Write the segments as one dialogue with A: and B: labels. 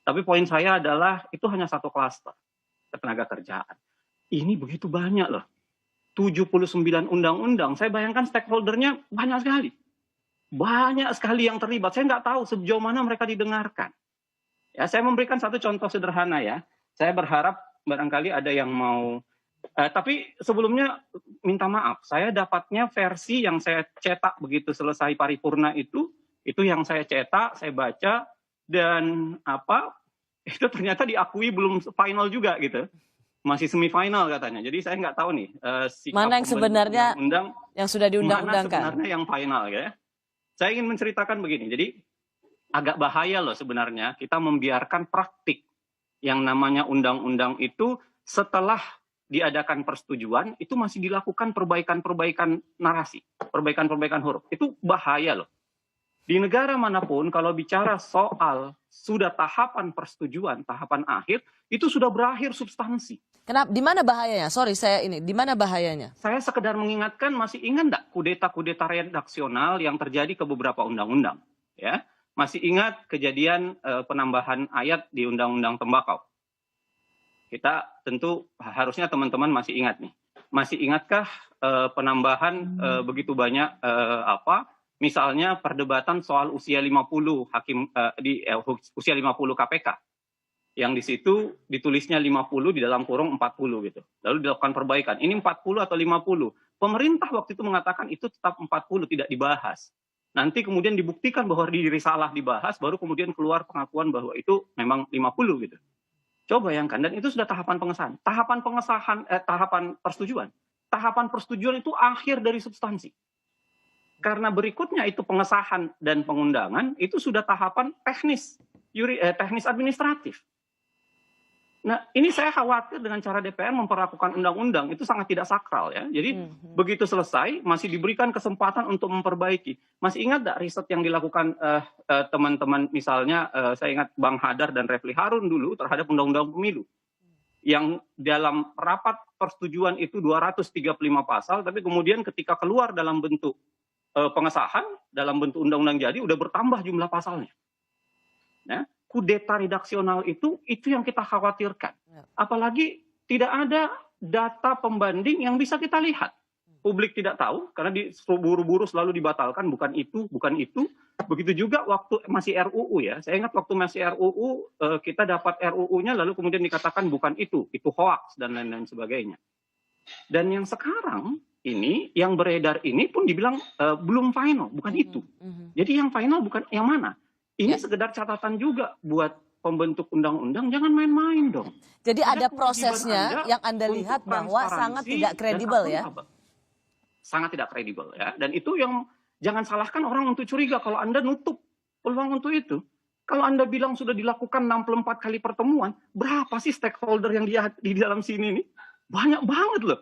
A: Tapi poin saya adalah itu hanya satu klaster ketenaga kerjaan. Ini begitu banyak loh. 79 undang-undang. Saya bayangkan stakeholder-nya banyak sekali. Banyak sekali yang terlibat. Saya nggak tahu sejauh mana mereka didengarkan. Ya, saya memberikan satu contoh sederhana ya. Saya berharap barangkali ada yang mau. Tapi sebelumnya minta maaf. Saya dapatnya versi yang saya cetak begitu selesai paripurna itu yang saya cetak, saya baca dan itu ternyata diakui belum final juga gitu. Masih semifinal katanya. Jadi saya nggak tahu nih
B: mana yang sebenarnya
A: undang-undang
B: yang sudah diundang-undangkan.
A: Mana sebenarnya yang final ya. Saya ingin menceritakan begini. Jadi agak bahaya loh sebenarnya kita membiarkan praktik yang namanya undang-undang itu setelah diadakan persetujuan itu masih dilakukan perbaikan-perbaikan narasi, perbaikan-perbaikan huruf. Itu bahaya loh. Di negara manapun kalau bicara soal sudah tahapan persetujuan, tahapan akhir, itu sudah berakhir substansi.
B: Kenapa? Di mana bahayanya? Sorry, di mana bahayanya?
A: Saya sekedar mengingatkan, masih ingat enggak kudeta-kudeta redaksional yang terjadi ke beberapa undang-undang? Ya, masih ingat kejadian penambahan ayat di Undang-Undang Tembakau? Kita tentu harusnya teman-teman masih ingat nih. Masih ingatkah penambahan begitu banyak misalnya perdebatan soal usia 50 hakim usia 50 KPK. Yang di situ ditulisnya 50 di dalam kurung 40 gitu. Lalu dilakukan perbaikan. Ini 40 atau 50. Pemerintah waktu itu mengatakan itu tetap 40, tidak dibahas. Nanti kemudian dibuktikan bahwa diri salah dibahas, baru kemudian keluar pengakuan bahwa itu memang 50 gitu. Coba bayangkan, dan itu sudah tahapan pengesahan. Tahapan persetujuan. Tahapan persetujuan itu akhir dari substansi. Karena berikutnya itu pengesahan dan pengundangan, itu sudah tahapan teknis administratif. Nah, ini saya khawatir dengan cara DPR memperlakukan undang-undang, itu sangat tidak sakral ya. Jadi begitu selesai, masih diberikan kesempatan untuk memperbaiki. Masih ingat nggak riset yang dilakukan teman-teman, misalnya saya ingat Bang Hadar dan Refli Harun dulu terhadap undang-undang pemilu. Yang dalam rapat persetujuan itu 235 pasal, tapi kemudian ketika keluar dalam bentuk pengesahan, dalam bentuk undang-undang jadi, udah bertambah jumlah pasalnya. Nah, kudeta redaksional itu yang kita khawatirkan. Apalagi tidak ada data pembanding yang bisa kita lihat. Publik tidak tahu, karena buru-buru selalu dibatalkan, bukan itu. Begitu juga waktu masih RUU ya. Saya ingat waktu masih RUU, kita dapat RUU-nya, lalu kemudian dikatakan bukan itu hoax, dan lain-lain sebagainya. Dan yang sekarang ini, yang beredar ini pun dibilang belum final, bukan itu. Jadi yang final bukan yang mana? Ini sekedar catatan juga buat pembentuk undang-undang, jangan main-main dong.
B: Jadi ada prosesnya yang Anda lihat bahwa sangat tidak kredibel ya?
A: Sangat tidak kredibel ya. Dan itu yang jangan salahkan orang untuk curiga kalau Anda nutup peluang untuk itu. Kalau Anda bilang sudah dilakukan 64 kali pertemuan, berapa sih stakeholder yang di dalam sini nih? Banyak banget loh.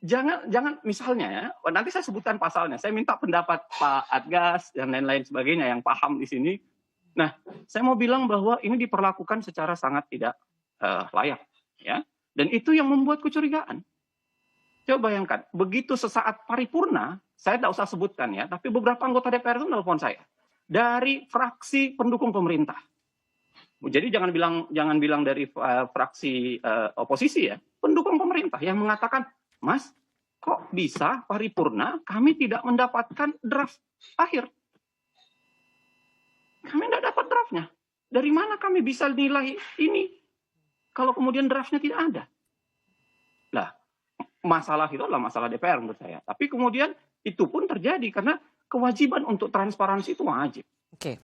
A: Jangan misalnya ya, nanti saya sebutkan pasalnya. Saya minta pendapat Pak Adgas dan lain-lain sebagainya yang paham di sini. Nah, saya mau bilang bahwa ini diperlakukan secara sangat tidak layak, ya. Dan itu yang membuat kecurigaan. Coba bayangkan, begitu sesaat paripurna, saya tidak usah sebutkan ya, tapi beberapa anggota DPR itu menelpon saya dari fraksi pendukung pemerintah. Jadi jangan bilang dari fraksi oposisi ya, pendukung pemerintah yang mengatakan, Mas, kok bisa paripurna kami tidak mendapatkan draft akhir? Kami tidak dapat draftnya. Dari mana kami bisa nilai ini kalau kemudian draftnya tidak ada? Lah, masalah itu adalah masalah DPR menurut saya. Tapi kemudian itu pun terjadi karena kewajiban untuk transparansi itu wajib.
B: Oke.